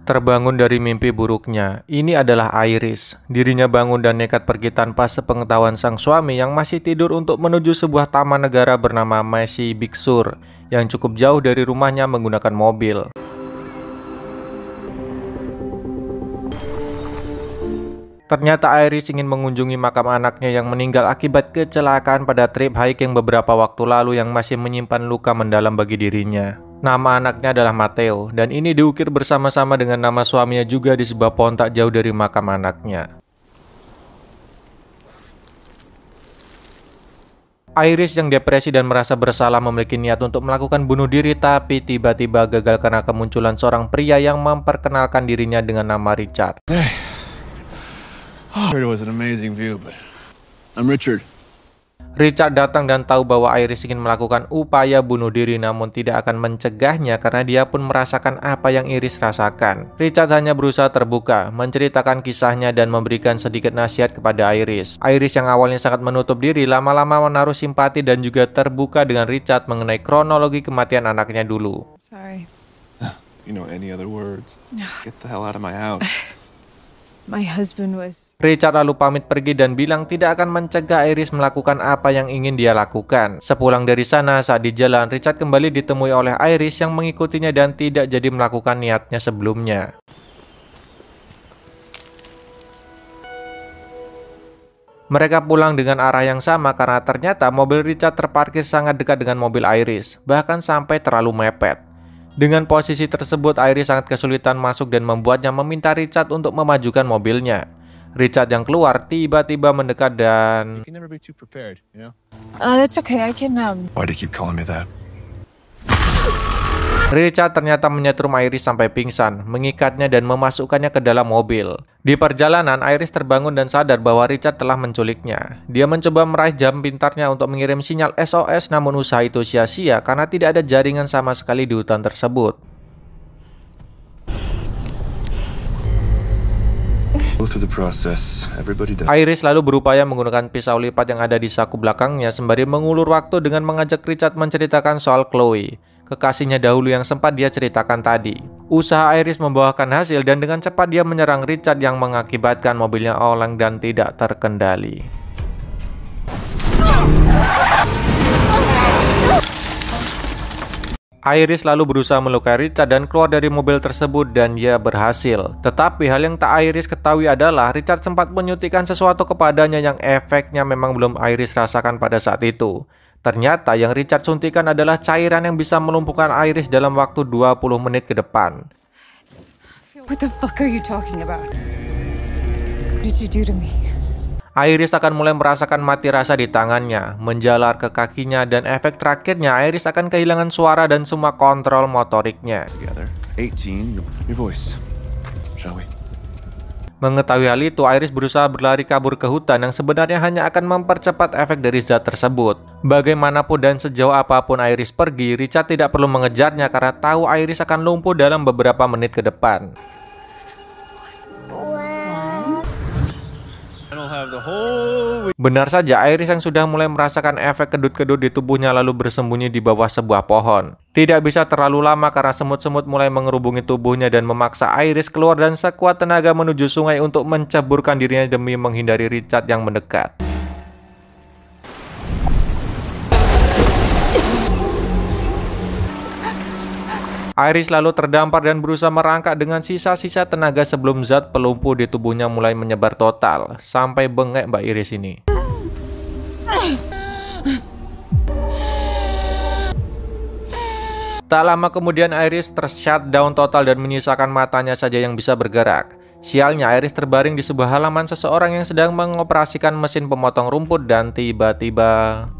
Terbangun dari mimpi buruknya, ini adalah Iris. Dirinya bangun dan nekat pergi tanpa sepengetahuan sang suami yang masih tidur untuk menuju sebuah taman negara bernama Messi Big Sur yang cukup jauh dari rumahnya menggunakan mobil. Ternyata Iris ingin mengunjungi makam anaknya yang meninggal akibat kecelakaan pada trip hiking beberapa waktu lalu yang masih menyimpan luka mendalam bagi dirinya. Nama anaknya adalah Matteo, dan ini diukir bersama-sama dengan nama suaminya juga di sebuah pohon tak jauh dari makam anaknya. Iris yang depresi dan merasa bersalah memiliki niat untuk melakukan bunuh diri, tapi tiba-tiba gagal karena kemunculan seorang pria yang memperkenalkan dirinya dengan nama Richard. It was an amazing view, but I'm Richard. Richard datang dan tahu bahwa Iris ingin melakukan upaya bunuh diri namun tidak akan mencegahnya karena dia pun merasakan apa yang Iris rasakan. Richard hanya berusaha terbuka, menceritakan kisahnya dan memberikan sedikit nasihat kepada Iris. Iris yang awalnya sangat menutup diri lama-lama menaruh simpati dan juga terbuka dengan Richard mengenai kronologi kematian anaknya dulu. Sorry. You know any other words? Get the hell out of my house. My husband was... Richard lalu pamit pergi dan bilang tidak akan mencegah Iris melakukan apa yang ingin dia lakukan. Sepulang dari sana, saat di jalan, Richard kembali ditemui oleh Iris yang mengikutinya dan tidak jadi melakukan niatnya sebelumnya. Mereka pulang dengan arah yang sama karena ternyata mobil Richard terparkir sangat dekat dengan mobil Iris, bahkan sampai terlalu mepet. Dengan posisi tersebut, Iris sangat kesulitan masuk dan membuatnya meminta Richard untuk memajukan mobilnya. Richard yang keluar tiba-tiba mendekat dan... You can never be too prepared, you know? That's okay, I can, Why do you keep calling me that? Richard ternyata menyetrum Iris sampai pingsan, mengikatnya dan memasukkannya ke dalam mobil. Di perjalanan, Iris terbangun dan sadar bahwa Richard telah menculiknya. Dia mencoba meraih jam pintarnya untuk mengirim sinyal SOS, namun usaha itu sia-sia karena tidak ada jaringan sama sekali di hutan tersebut. Iris lalu berupaya menggunakan pisau lipat yang ada di saku belakangnya sembari mengulur waktu dengan mengajak Richard menceritakan soal Chloe, kekasihnya dahulu yang sempat dia ceritakan tadi. Usaha Iris membuahkan hasil dan dengan cepat dia menyerang Richard yang mengakibatkan mobilnya oleng dan tidak terkendali. Iris lalu berusaha melukai Richard dan keluar dari mobil tersebut dan ia berhasil. Tetapi hal yang tak Iris ketahui adalah Richard sempat menyuntikkan sesuatu kepadanya yang efeknya memang belum Iris rasakan pada saat itu. Ternyata yang Richard suntikan adalah cairan yang bisa melumpuhkan Iris dalam waktu 20 menit ke depan. What the fuck are you talking about? What did you do to me? Iris akan mulai merasakan mati rasa di tangannya, menjalar ke kakinya, dan efek terakhirnya Iris akan kehilangan suara dan semua kontrol motoriknya. Together. 18, your voice. Shall we? Mengetahui hal itu, Iris berusaha berlari kabur ke hutan yang sebenarnya hanya akan mempercepat efek dari zat tersebut. Bagaimanapun dan sejauh apapun Iris pergi, Richard tidak perlu mengejarnya karena tahu Iris akan lumpuh dalam beberapa menit ke depan. Benar saja, Iris yang sudah mulai merasakan efek kedut-kedut di tubuhnya lalu bersembunyi di bawah sebuah pohon. Tidak bisa terlalu lama karena semut-semut mulai mengerubungi tubuhnya dan memaksa Iris keluar dan sekuat tenaga menuju sungai untuk menceburkan dirinya demi menghindari Richard yang mendekat. Iris lalu terdampar dan berusaha merangkak dengan sisa-sisa tenaga sebelum zat pelumpuh di tubuhnya mulai menyebar total. Sampai bengek Mbak Iris ini. Tak lama kemudian Iris ter-shutdown total dan menyisakan matanya saja yang bisa bergerak. Sialnya, Iris terbaring di sebuah halaman seseorang yang sedang mengoperasikan mesin pemotong rumput dan tiba-tiba...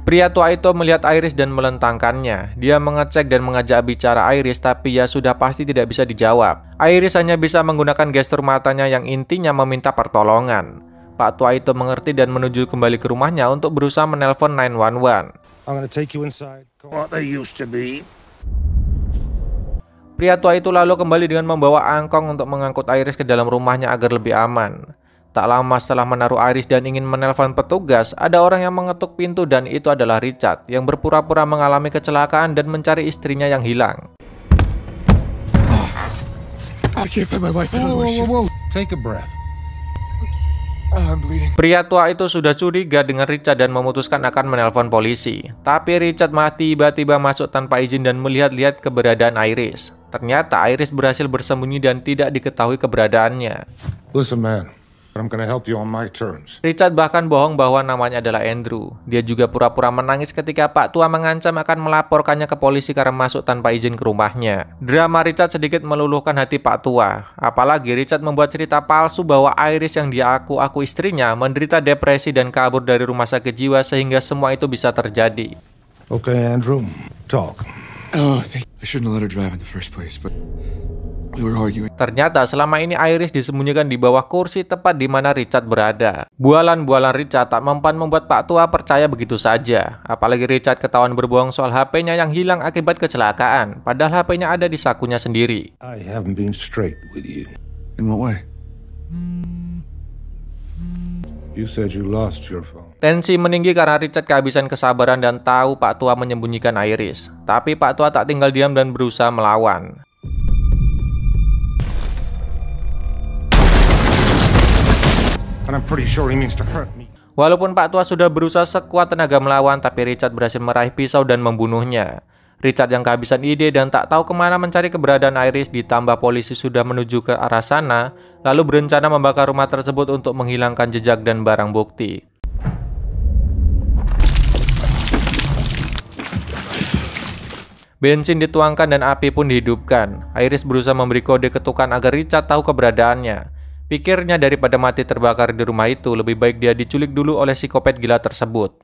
Pria tua itu melihat Iris dan melentangkannya. Dia mengecek dan mengajak bicara Iris, tapi ya sudah pasti tidak bisa dijawab. Iris hanya bisa menggunakan gestur matanya yang intinya meminta pertolongan. Pak tua itu mengerti dan menuju kembali ke rumahnya untuk berusaha menelpon 911. Pria tua itu lalu kembali dengan membawa angkong untuk mengangkut Iris ke dalam rumahnya agar lebih aman. Tak lama setelah menaruh Iris dan ingin menelpon petugas, ada orang yang mengetuk pintu dan itu adalah Richard yang berpura-pura mengalami kecelakaan dan mencari istrinya yang hilang. I can't find my wife. Whoa. Take a breath. I'm bleeding. Pria tua itu sudah curiga dengan Richard dan memutuskan akan menelpon polisi. Tapi Richard malah tiba-tiba masuk tanpa izin dan melihat-lihat keberadaan Iris. Ternyata Iris berhasil bersembunyi dan tidak diketahui keberadaannya. Listen, man. I'm gonna help you on my terms. Richard bahkan bohong bahwa namanya adalah Andrew. Dia juga pura-pura menangis ketika Pak Tua mengancam akan melaporkannya ke polisi karena masuk tanpa izin ke rumahnya. Drama Richard sedikit meluluhkan hati Pak Tua. Apalagi Richard membuat cerita palsu bahwa Iris yang dia aku istrinya menderita depresi dan kabur dari rumah sakit jiwa sehingga semua itu bisa terjadi. Okay, Andrew, talk. I shouldn't have let her drive in the first place, but we were arguing. Ternyata selama ini Iris disembunyikan di bawah kursi tepat di mana Richard berada. Bualan-bualan Richard tak mempan membuat Pak Tua percaya begitu saja. Apalagi Richard ketahuan berbohong soal HP-nya yang hilang akibat kecelakaan, padahal HP-nya ada di sakunya sendiri. I haven't been straight with you. In what way? You said you lost your phone. Tensi meninggi karena Richard kehabisan kesabaran dan tahu Pak Tua menyembunyikan Iris. Tapi Pak Tua tak tinggal diam dan berusaha melawan. And I'm pretty sure he means to hurt me. Walaupun Pak Tua sudah berusaha sekuat tenaga melawan, tapi Richard berhasil meraih pisau dan membunuhnya. Richard yang kehabisan ide dan tak tahu kemana mencari keberadaan Iris, ditambah polisi sudah menuju ke arah sana, lalu berencana membakar rumah tersebut untuk menghilangkan jejak dan barang bukti. Bensin dituangkan dan api pun dihidupkan. Iris berusaha memberi kode ketukan agar Richard tahu keberadaannya. Pikirnya daripada mati terbakar di rumah itu, lebih baik dia diculik dulu oleh psikopat gila tersebut.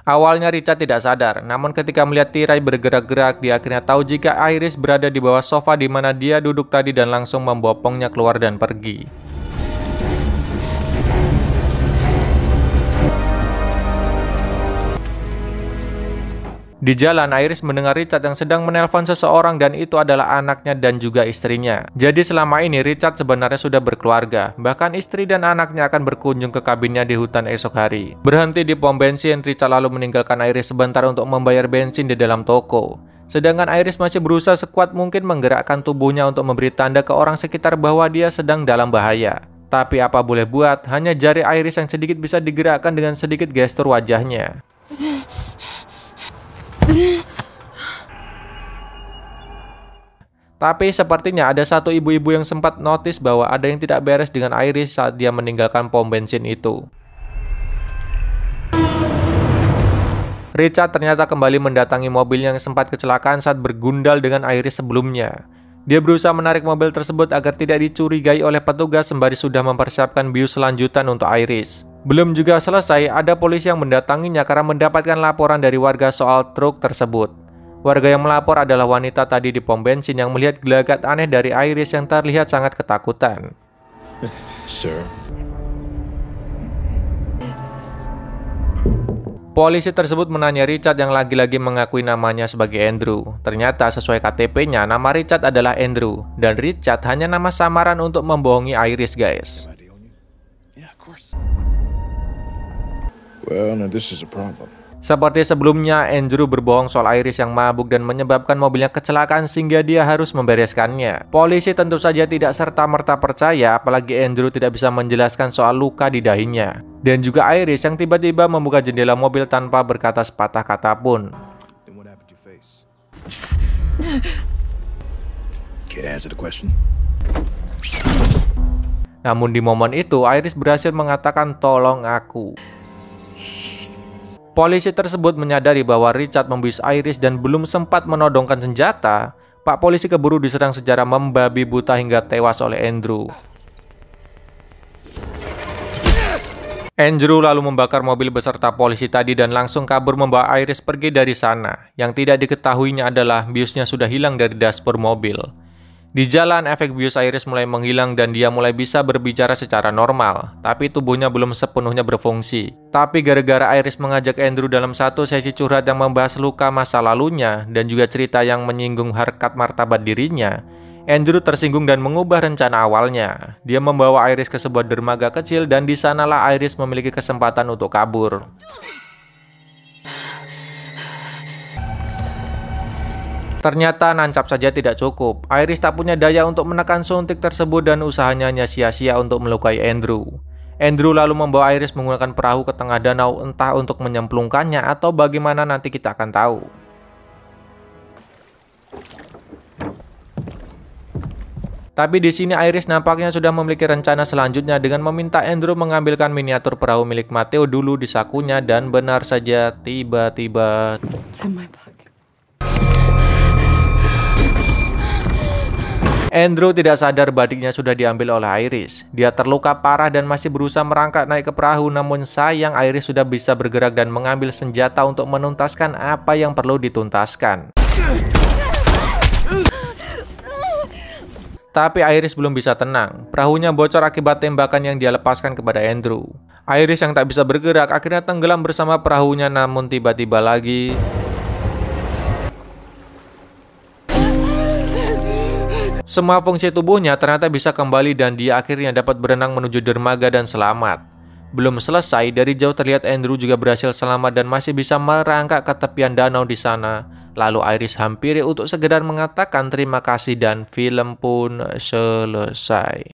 Awalnya Richard tidak sadar, namun ketika melihat tirai bergerak-gerak, dia akhirnya tahu jika Iris berada di bawah sofa di mana dia duduk tadi dan langsung membopongnya keluar dan pergi. Di jalan, Iris mendengar Richard yang sedang menelpon seseorang dan itu adalah anaknya dan juga istrinya. Jadi selama ini Richard sebenarnya sudah berkeluarga. Bahkan istri dan anaknya akan berkunjung ke kabinnya di hutan esok hari. Berhenti di pom bensin, Richard lalu meninggalkan Iris sebentar untuk membayar bensin di dalam toko. Sedangkan Iris masih berusaha sekuat mungkin menggerakkan tubuhnya untuk memberi tanda ke orang sekitar bahwa dia sedang dalam bahaya. Tapi apa boleh buat, hanya jari Iris yang sedikit bisa digerakkan dengan sedikit gestur wajahnya. Tapi sepertinya ada satu ibu-ibu yang sempat notice bahwa ada yang tidak beres dengan Iris saat dia meninggalkan pom bensin itu. Richard ternyata kembali mendatangi mobil yang sempat kecelakaan saat bergundal dengan Iris sebelumnya. Dia berusaha menarik mobil tersebut agar tidak dicurigai oleh petugas sembari sudah mempersiapkan bius selanjutan untuk Iris. Belum juga selesai, ada polisi yang mendatanginya karena mendapatkan laporan dari warga soal truk tersebut. Warga yang melapor adalah wanita tadi di pom bensin yang melihat gelagat aneh dari Iris yang terlihat sangat ketakutan. Sir. Polisi tersebut menanya Richard yang lagi-lagi mengakui namanya sebagai Andrew. Ternyata sesuai KTP-nya, nama Richard adalah Andrew. Dan Richard hanya nama samaran untuk membohongi Iris, guys. Yeah, of course. Well, now this is a problem. Seperti sebelumnya, Andrew berbohong soal Iris yang mabuk dan menyebabkan mobilnya kecelakaan sehingga dia harus membereskannya. Polisi tentu saja tidak serta-merta percaya, apalagi Andrew tidak bisa menjelaskan soal luka di dahinya. Dan juga Iris yang tiba-tiba membuka jendela mobil tanpa berkata sepatah kata pun. Then what happened to your face? Can't answer the question. Namun di momen itu, Iris berhasil mengatakan tolong aku. Polisi tersebut menyadari bahwa Richard membius Iris dan belum sempat menodongkan senjata. Pak polisi keburu diserang secara membabi buta hingga tewas oleh Andrew. Andrew lalu membakar mobil beserta polisi tadi dan langsung kabur membawa Iris pergi dari sana. Yang tidak diketahuinya adalah biusnya sudah hilang dari dashboard mobil. Di jalan, efek bius Iris mulai menghilang dan dia mulai bisa berbicara secara normal, tapi tubuhnya belum sepenuhnya berfungsi. Tapi gara-gara Iris mengajak Andrew dalam satu sesi curhat yang membahas luka masa lalunya dan juga cerita yang menyinggung harkat martabat dirinya, Andrew tersinggung dan mengubah rencana awalnya. Dia membawa Iris ke sebuah dermaga kecil dan di sanalah Iris memiliki kesempatan untuk kabur. Ternyata nancap saja tidak cukup. Iris tak punya daya untuk menekan suntik tersebut dan usahanya hanya sia-sia untuk melukai Andrew. Andrew lalu membawa Iris menggunakan perahu ke tengah danau, entah untuk menyemplungkannya atau bagaimana nanti kita akan tahu. Tapi di sini Iris nampaknya sudah memiliki rencana selanjutnya dengan meminta Andrew mengambilkan miniatur perahu milik Matteo dulu di sakunya dan benar saja tiba-tiba It's in my pocket. Andrew tidak sadar badiknya sudah diambil oleh Iris. Dia terluka parah dan masih berusaha merangkak naik ke perahu, namun sayang Iris sudah bisa bergerak dan mengambil senjata untuk menuntaskan apa yang perlu dituntaskan. Tapi Iris belum bisa tenang. Perahunya bocor akibat tembakan yang dia lepaskan kepada Andrew. Iris yang tak bisa bergerak akhirnya tenggelam bersama perahunya, namun tiba-tiba lagi semua fungsi tubuhnya ternyata bisa kembali dan dia akhirnya dapat berenang menuju dermaga dan selamat. Belum selesai, dari jauh terlihat Andrew juga berhasil selamat dan masih bisa merangkak ke tepian danau di sana. Lalu Iris hampiri untuk sekedar mengatakan terima kasih dan film pun selesai.